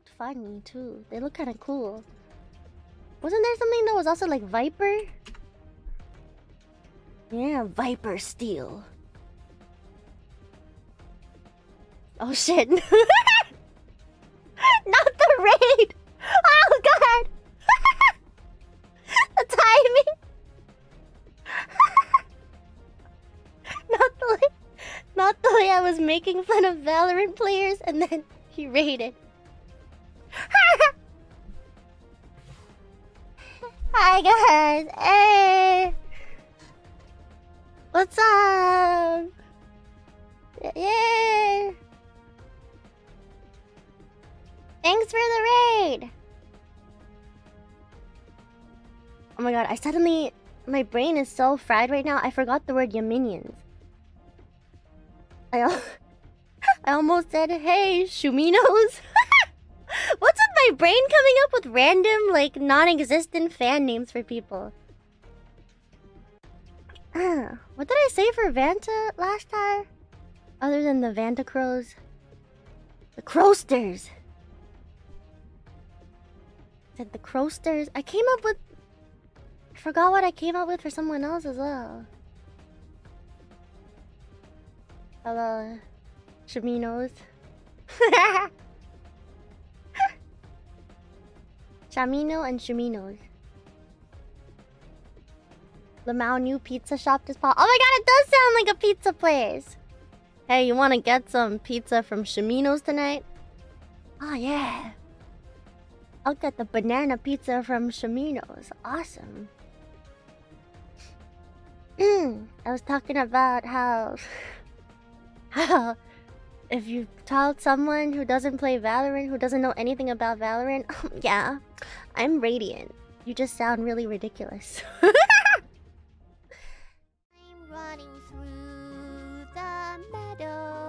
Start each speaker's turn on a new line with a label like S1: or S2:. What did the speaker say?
S1: looked funny too. They look kind of cool. Wasn't there something that was also like Viper? Yeah, Viper Steel. Oh shit. Not the raid! Oh god! The timing! Not the way I was making fun of Valorant players and then he raided. Hi guys! Hey! What's up? Yeah! Thanks for the raid! Oh my god, my brain is so fried right now, I forgot the word Yaminions. I almost said, hey, Shuminos. What's with my brain coming up with random, like, non-existent fan names for people? What did I say for Vanta last time? Other than the Vanta Crows? The Crowsters! I said the Crowsters. I forgot what I came up with for someone else as well. Hello, Shaminos. Shamino and Shaminos. LMAO new pizza shop just popped. Oh my god, it does sound like a pizza place. Hey, you want to get some pizza from Shaminos tonight? Oh yeah. I'll get the banana pizza from Shaminos. Awesome. I was talking about how if you tell someone who doesn't play Valorant, who doesn't know anything about Valorant, yeah, I'm Radiant. You just sound really ridiculous. I'm running through the meadow.